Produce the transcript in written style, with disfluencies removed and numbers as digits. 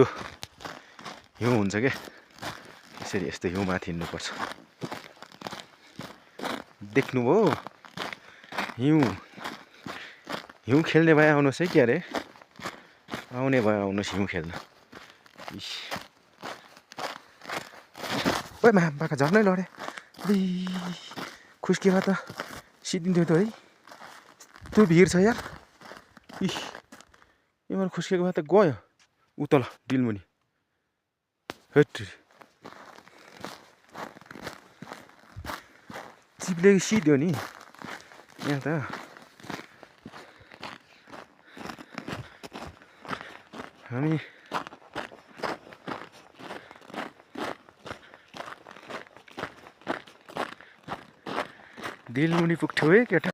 यस्तो हिउँ हुन्छ क्या, यसरी यस्तो हिउँ माथि हिँड्नुपर्छ। देख्नुभयो हिउँ हिउँ खेल्ने भए आउनुहोस् है, के अरे आउने भए आउनुहोस् हिउँ खेल्न। ओइ मा बाका झर्नै लड्यो, खुस्किएर त सिद्धिन्थ्यो त है, यस्तो भिड छ यार। यो खुस्किएको भए त गयो उतल डिलमुनि। हेट चिप्ले सिध्यो नि यहाँ त। हामी डिलमुनि पुग्थ्यौँ है केटा।